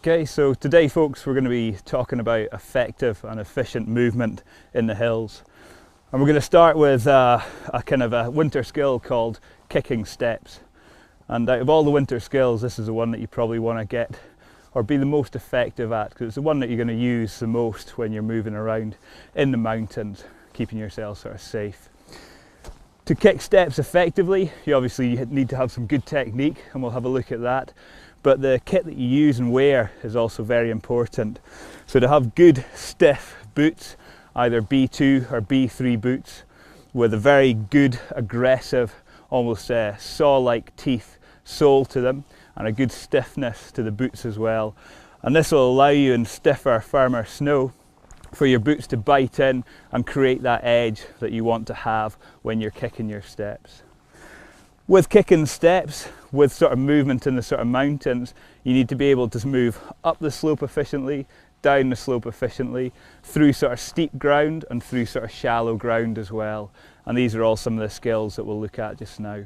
Okay, so today folks we're going to be talking about effective and efficient movement in the hills. And we're going to start with a kind of a winter skill called kicking steps. And out of all the winter skills, this is the one that you probably want to get or be the most effective at, because it's the one that you're going to use the most when you're moving around in the mountains, keeping yourself sort of safe. To kick steps effectively, you obviously need to have some good technique, and we'll have a look at that. But the kit that you use and wear is also very important. So to have good stiff boots, either B2 or B3 boots, with a very good, aggressive, almost saw-like teeth sole to them, and a good stiffness to the boots as well. And this will allow you in stiffer, firmer snow for your boots to bite in and create that edge that you want to have when you're kicking your steps. With kicking steps, with sort of movement in the sort of mountains, you need to be able to move up the slope efficiently, down the slope efficiently, through sort of steep ground and through sort of shallow ground as well. And these are all some of the skills that we'll look at just now.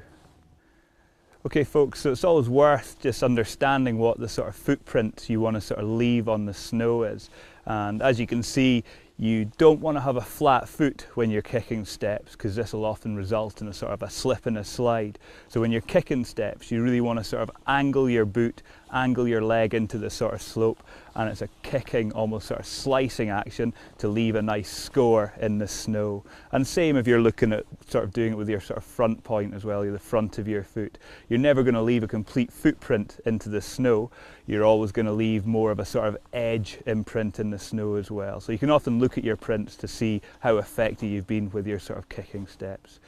Okay folks, so it's always worth just understanding what the sort of footprint you want to sort of leave on the snow is. And as you can see, you don't want to have a flat foot when you're kicking steps, because this will often result in a sort of a slip and a slide. So when you're kicking steps, you really want to sort of angle your boot, angle your leg into the sort of slope, and it's a kicking, almost sort of slicing action to leave a nice score in the snow. And same if you're looking at sort of doing it with your sort of front point as well, the front of your foot. You're never going to leave a complete footprint into the snow. You're always going to leave more of a sort of edge imprint in the snow as well. So you can often look at your prints to see how effective you've been with your sort of kicking steps.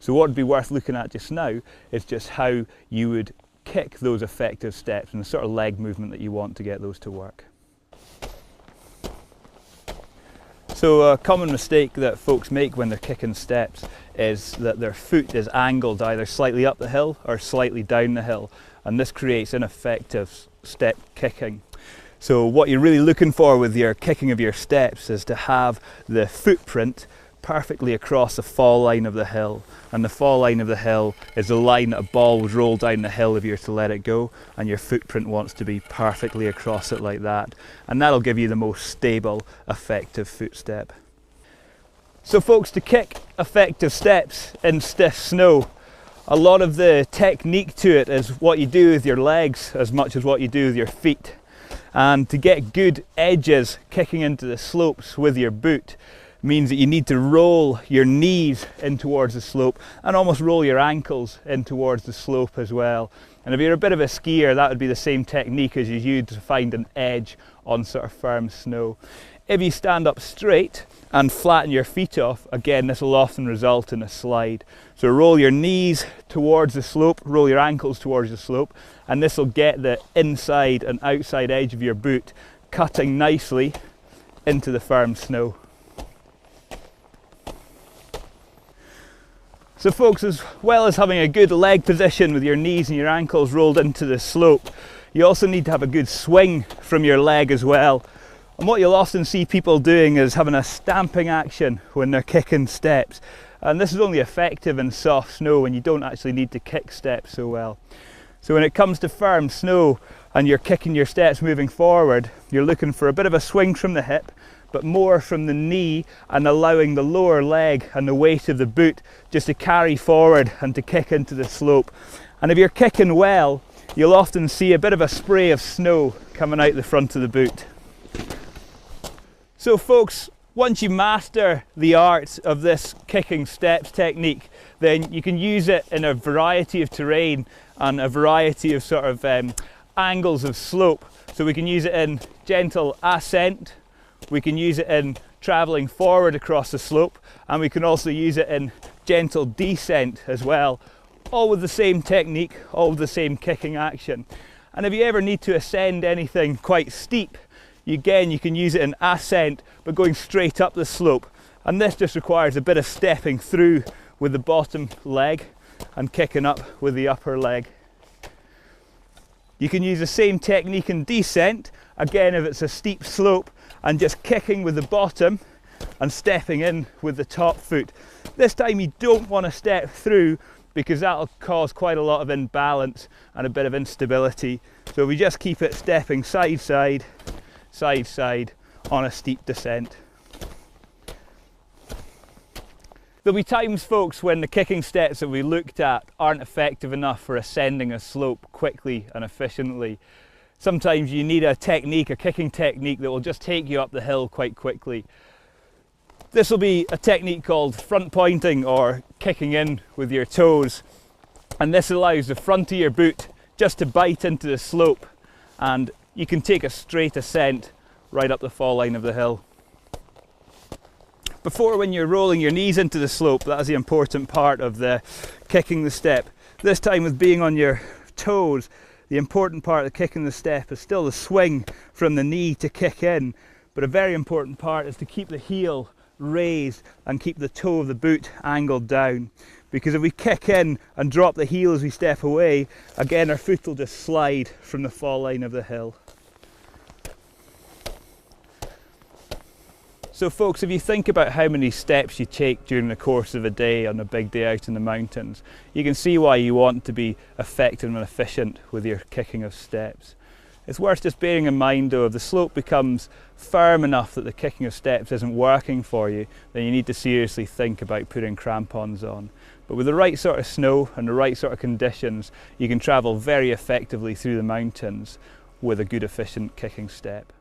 So what would be worth looking at just now is just how you would kick those effective steps and the sort of leg movement that you want to get those to work. So a common mistake that folks make when they're kicking steps is that their foot is angled either slightly up the hill or slightly down the hill, and this creates ineffective step kicking. So what you're really looking for with your kicking of your steps is to have the footprint perfectly across the fall line of the hill, and the fall line of the hill is the line that a ball would roll down the hill if you were to let it go, and your footprint wants to be perfectly across it like that, and that'll give you the most stable, effective footstep. So folks, to kick effective steps in stiff snow, a lot of the technique to it is what you do with your legs as much as what you do with your feet. And to get good edges kicking into the slopes with your boot means that you need to roll your knees in towards the slope and almost roll your ankles in towards the slope as well. And if you're a bit of a skier, that would be the same technique as you use to find an edge on sort of firm snow. If you stand up straight and flatten your feet off, again, this will often result in a slide. So roll your knees towards the slope, roll your ankles towards the slope, and this will get the inside and outside edge of your boot cutting nicely into the firm snow. So folks, as well as having a good leg position with your knees and your ankles rolled into the slope, you also need to have a good swing from your leg as well. And what you'll often see people doing is having a stamping action when they're kicking steps. And this is only effective in soft snow when you don't actually need to kick steps so well. So when it comes to firm snow and you're kicking your steps moving forward, you're looking for a bit of a swing from the hip, but more from the knee, and allowing the lower leg and the weight of the boot just to carry forward and to kick into the slope. And if you're kicking well, you'll often see a bit of a spray of snow coming out the front of the boot. So folks, once you master the art of this kicking steps technique, then you can use it in a variety of terrain and a variety of sort of angles of slope. So we can use it in gentle ascent, we can use it in travelling forward across the slope, and we can also use it in gentle descent as well, all with the same technique, all with the same kicking action. And if you ever need to ascend anything quite steep, you can use it in ascent, but going straight up the slope. And this just requires a bit of stepping through with the bottom leg and kicking up with the upper leg. You can use the same technique in descent, again if it's a steep slope, and just kicking with the bottom and stepping in with the top foot. This time you don't want to step through, because that'll cause quite a lot of imbalance and a bit of instability. So we just keep it stepping side, side, side, side on a steep descent. There'll be times, folks, when the kicking steps that we looked at aren't effective enough for ascending a slope quickly and efficiently. Sometimes you need a technique, a kicking technique that will just take you up the hill quite quickly. This will be a technique called front pointing, or kicking in with your toes. And this allows the front of your boot just to bite into the slope, and you can take a straight ascent right up the fall line of the hill. Before, when you're rolling your knees into the slope, that is the important part of the kicking the step. This time, with being on your toes, the important part of kicking the step is still the swing from the knee to kick in, but a very important part is to keep the heel raised and keep the toe of the boot angled down. Because if we kick in and drop the heel as we step away, again our foot will just slide from the fall line of the hill. So folks, if you think about how many steps you take during the course of a day on a big day out in the mountains, you can see why you want to be effective and efficient with your kicking of steps. It's worth just bearing in mind though, if the slope becomes firm enough that the kicking of steps isn't working for you, then you need to seriously think about putting crampons on. But with the right sort of snow and the right sort of conditions, you can travel very effectively through the mountains with a good efficient kicking step.